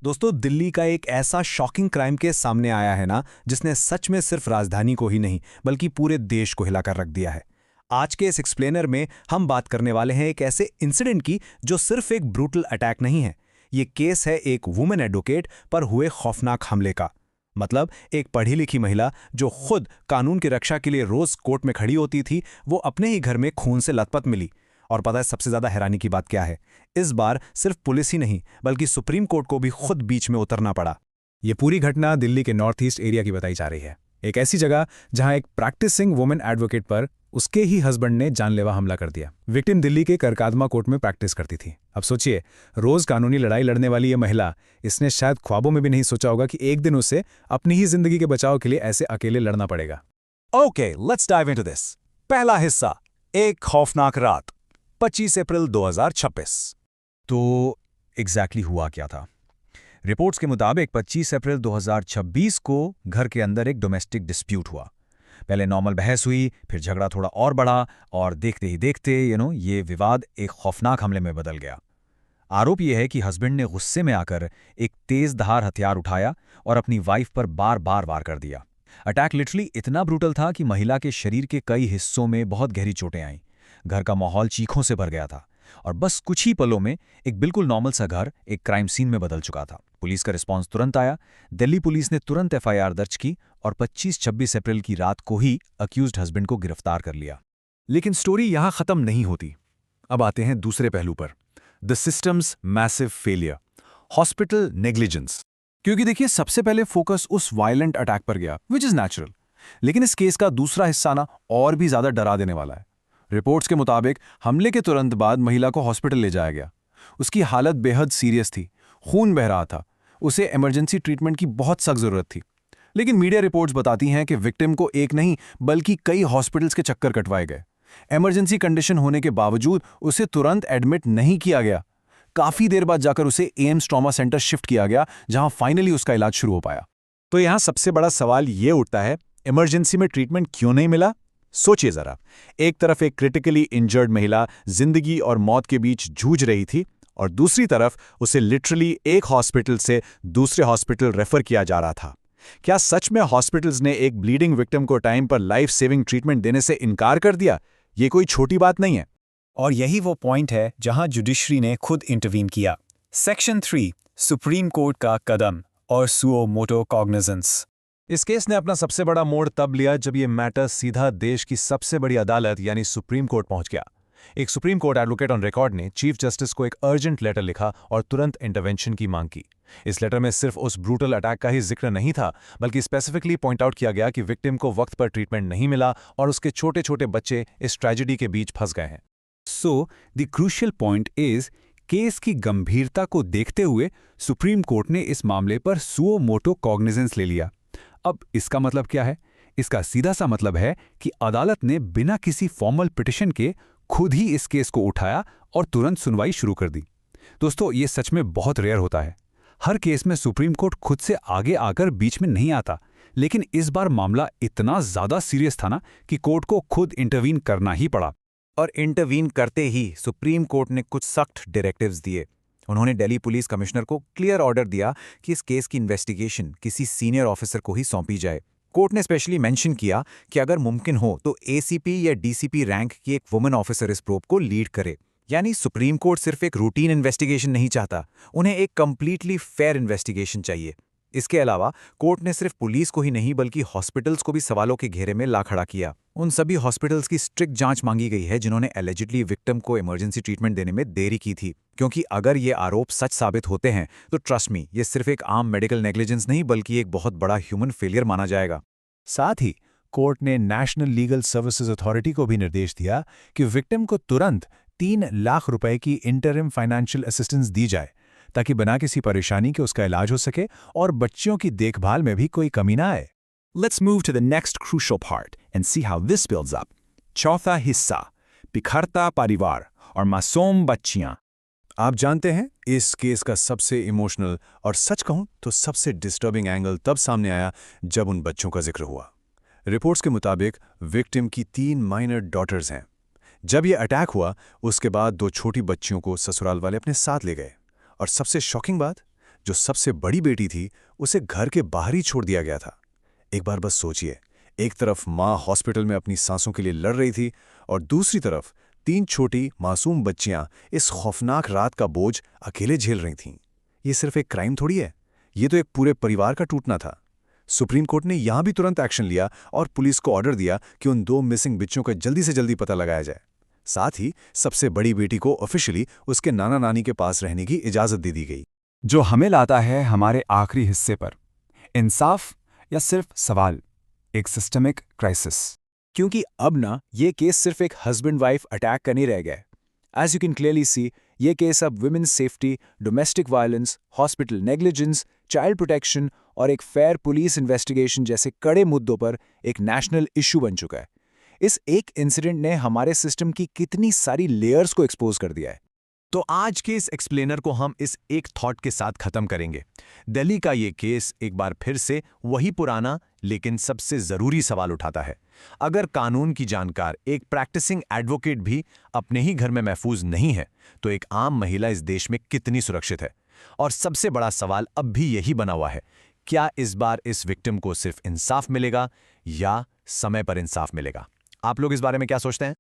दोस्तों, दिल्ली का एक ऐसा शॉकिंग क्राइम केस सामने आया है ना, जिसने सच में सिर्फ राजधानी को ही नहीं बल्कि पूरे देश को हिलाकर रख दिया है। आज के इस एक्सप्लेनर में हम बात करने वाले हैं एक ऐसे इंसिडेंट की जो सिर्फ एक ब्रूटल अटैक नहीं है। ये केस है एक वुमेन एडवोकेट पर हुए खौफनाक हमले का। मतलब एक पढ़ी लिखी महिला जो खुद कानून की रक्षा के लिए रोज कोर्ट में खड़ी होती थी, वो अपने ही घर में खून से लथपथ मिली। और पता है सबसे ज्यादा हैरानी की बात क्या है? इस बार सिर्फ पुलिस ही नहीं बल्कि सुप्रीम कोर्ट को भी खुद बीच में उतरना पड़ा। ये पूरी घटना दिल्ली के नॉर्थ ईस्ट एरिया की बताई जा रही है। एक ऐसी जगह जहां एक प्रैक्टिसिंग वुमेन एडवोकेट पर उसके ही हस्बैंड ने जानलेवा हमला कर दिया। विक्टिम दिल्ली के करकादमा कोर्ट में प्रैक्टिस करती थी। अब सोचिए, रोज कानूनी लड़ाई लड़ने वाली ये महिला, इसने शायद ख्वाबों में भी नहीं सोचा होगा कि एक दिन उसे अपनी ही जिंदगी के बचाव के लिए ऐसे अकेले लड़ना पड़ेगा। Okay, let's dive into this. पहला हिस्सा, एक खौफनाक रात, 25 अप्रैल 2026। तो एग्जैक्टली हुआ क्या था? रिपोर्ट्स के मुताबिक 25 अप्रैल 2026 को घर के अंदर एक डोमेस्टिक डिस्प्यूट हुआ। पहले नॉर्मल बहस हुई, फिर झगड़ा थोड़ा और बढ़ा और देखते ही देखते ये विवाद एक खौफनाक हमले में बदल गया। आरोप यह है कि हस्बैंड ने गुस्से में आकर एक तेज धार हथियार उठाया और अपनी वाइफ पर बार बार वार कर दिया। अटैक लिटरली इतना ब्रूटल था कि महिला के शरीर के कई हिस्सों में बहुत गहरी चोटें आईं। घर का माहौल चीखों से भर गया था और बस कुछ ही पलों में एक बिल्कुल नॉर्मल सा घर एक क्राइम सीन में बदल चुका था। पुलिस का रिस्पांस तुरंत आया। दिल्ली पुलिस ने तुरंत एफआईआर दर्ज की और 25-26 अप्रैल की रात को ही अक्यूज्ड हस्बैंड को गिरफ्तार कर लिया। लेकिन स्टोरी यहां खत्म नहीं होती। अब आते हैं दूसरे पहलू पर, the systems massive failure, hospital negligence. क्योंकि देखिए, सबसे पहले फोकस उस वायलेंट अटैक पर गया, विच इज नेचुरल। लेकिन इस केस का दूसरा हिस्सा ना और भी ज्यादा डरा देने वाला है। रिपोर्ट्स के मुताबिक हमले के तुरंत बाद महिला को हॉस्पिटल ले जाया गया। उसकी हालत बेहद सीरियस थी, खून बह रहा था, उसे इमरजेंसी ट्रीटमेंट की बहुत सख्त जरूरत थी। लेकिन मीडिया रिपोर्ट्स बताती हैं कि विक्टिम को एक नहीं बल्कि कई हॉस्पिटल्स के चक्कर कटवाए गए। इमरजेंसी कंडीशन होने के बावजूद उसे तुरंत एडमिट नहीं किया गया। काफी देर बाद जाकर उसे एम्स ट्रॉमा सेंटर शिफ्ट किया गया, जहां फाइनली उसका इलाज शुरू हो पाया। तो यहां सबसे बड़ा सवाल ये उठता है, इमरजेंसी में ट्रीटमेंट क्यों नहीं मिला? सोचिए जरा, एक तरफ एक क्रिटिकली इंजर्ड महिला जिंदगी और मौत के बीच जूझ रही थी और दूसरी तरफ उसे लिटरली एक हॉस्पिटल से दूसरे हॉस्पिटल रेफर किया जा रहा था। क्या सच में हॉस्पिटल्स ने एक ब्लीडिंग विक्टिम को टाइम पर लाइफ सेविंग ट्रीटमेंट देने से इनकार कर दिया? ये कोई छोटी बात नहीं है। और यही वो पॉइंट है जहां जुडिशरी ने खुद इंटरवीन किया। सेक्शन 3, सुप्रीम कोर्ट का कदम और सुओ मोटो कॉग्निजेंस। इस केस ने अपना सबसे बड़ा मोड़ तब लिया जब ये मैटर सीधा देश की सबसे बड़ी अदालत यानी सुप्रीम कोर्ट पहुंच गया। एक supreme court advocate on record ने चीफ जस्टिस को एक अर्जेंट लेटर लिखा और तुरंत इंटरवेंशन की मांग की। इस लेटर में सिर्फ उस ब्रूटल अटैक का ही जिक्र नहीं था, बल्कि स्पेसिफिकली पॉइंट आउट किया गया कि विक्टिम को वक्त पर ट्रीटमेंट नहीं मिला और उसके छोटे छोटे बच्चे इस ट्रेजेडी के बीच फंस गए हैं। So the crucial point is, case की गंभीरता को देखते हुए सुप्रीम कोर्ट ने इस मामले पर सुओ मोटो कॉग्निजेंस ले लिया। अब इसका मतलब क्या है? इसका सीधा सा मतलब है कि अदालत ने बिना किसी फॉर्मल पिटिशन के खुद ही इस केस को उठाया और तुरंत सुनवाई शुरू कर दी। दोस्तों, ये सच में बहुत रेयर होता है। हर केस में सुप्रीम कोर्ट खुद से आगे आकर बीच में नहीं आता, लेकिन इस बार मामला इतना ज्यादा सीरियस था ना कि कोर्ट को खुद इंटरवीन करना ही पड़ा। और इंटरवीन करते ही सुप्रीम कोर्ट ने कुछ सख्त डायरेक्टिव्स दिए। उन्होंने दिल्ली पुलिस कमिश्नर को क्लियर ऑर्डर दिया कि इस केस की इन्वेस्टिगेशन किसी सीनियर ऑफिसर को ही सौंपी जाए। कोर्ट ने स्पेशली मेंशन किया कि अगर मुमकिन हो तो एसीपी या डीसीपी रैंक की एक वुमेन ऑफिसर इस प्रोब को लीड करे। यानी सुप्रीम कोर्ट सिर्फ एक रूटीन इन्वेस्टिगेशन नहीं चाहता, उन्हें एक कंप्लीटली फेयर इन्वेस्टिगेशन चाहिए। इसके अलावा कोर्ट ने सिर्फ पुलिस को ही नहीं बल्कि हॉस्पिटल्स को भी सवालों के घेरे में ला खड़ा किया। उन सभी हॉस्पिटल्स की स्ट्रिक्ट जांच मांगी गई है जिन्होंने एलिजिडली विक्टिम को इमरजेंसी ट्रीटमेंट देने में देरी की थी, क्योंकि अगर ये आरोप सच साबित होते हैं तो ट्रस्ट मी, ये सिर्फ एक आम मेडिकल नेग्लिजेंस नहीं बल्कि एक बहुत बड़ा ह्यूमन फेलियर माना जाएगा। साथ ही कोर्ट ने नेशनल लीगल सर्विसेज अथॉरिटी को भी निर्देश दिया कि विक्टिम को तुरंत 3 लाख रुपए की इंटरिम फाइनेंशियल असिस्टेंस दी जाए, ताकि बिना किसी परेशानी के उसका इलाज हो सके और बच्चों की देखभाल में भी कोई कमी ना आए। Let's move to the next crucial part and see how this builds up. चौथा हिस्सा, बिखरता परिवार और मासूम बच्चियां। आप जानते हैं, इस केस का सबसे इमोशनल और सच कहूं तो सबसे डिस्टर्बिंग एंगल तब सामने आया जब उन बच्चों का जिक्र हुआ। रिपोर्ट्स के मुताबिक विक्टिम की 3 माइनर डॉटर्स हैं। जब यह अटैक हुआ उसके बाद 2 छोटी बच्चियों को ससुराल वाले अपने साथ ले गए। और सबसे शॉकिंग बात, जो सबसे बड़ी बेटी थी उसे घर के बाहर ही छोड़ दिया गया था। एक बार बस सोचिए, एक तरफ माँ हॉस्पिटल में अपनी सांसों के लिए लड़ रही थी और दूसरी तरफ 3 छोटी मासूम बच्चियां इस खौफनाक रात का बोझ अकेले झेल रही थीं। ये सिर्फ एक क्राइम थोड़ी है, ये तो एक पूरे परिवार का टूटना था। सुप्रीम कोर्ट ने यहां भी तुरंत एक्शन लिया और पुलिस को ऑर्डर दिया कि उन 2 मिसिंग बच्चों का जल्दी से जल्दी पता लगाया जाए। साथ ही सबसे बड़ी बेटी को ऑफिशियली उसके नाना नानी के पास रहने की इजाजत दे दी गई। जो हमें लाता है हमारे आखिरी हिस्से पर, इंसाफ या सिर्फ सवाल, एक सिस्टमिक क्राइसिस। क्योंकि अब ना ये केस सिर्फ एक हस्बैंड वाइफ अटैक का नहीं रह गया है। As you can clearly see, ये केस अब women's safety, domestic violence, hospital negligence, child protection और एक फेयर पुलिस इन्वेस्टिगेशन जैसे कड़े मुद्दों पर एक नेशनल इशू बन चुका है। इस एक इंसिडेंट ने हमारे सिस्टम की कितनी सारी लेयर्स को एक्सपोज कर दिया है। तो आज के इस एक्सप्लेनर को हम इस एक थॉट के साथ खत्म करेंगे। दिल्ली का ये केस एक बार फिर से वही पुराना लेकिन सबसे जरूरी सवाल उठाता है। अगर कानून की जानकार एक प्रैक्टिसिंग एडवोकेट भी अपने ही घर में महफूज नहीं है, तो एक आम महिला इस देश में कितनी सुरक्षित है? और सबसे बड़ा सवाल अब भी यही बना हुआ है, क्या इस बार इस विक्टिम को सिर्फ इंसाफ मिलेगा या समय पर इंसाफ मिलेगा? आप लोग इस बारे में क्या सोचते हैं?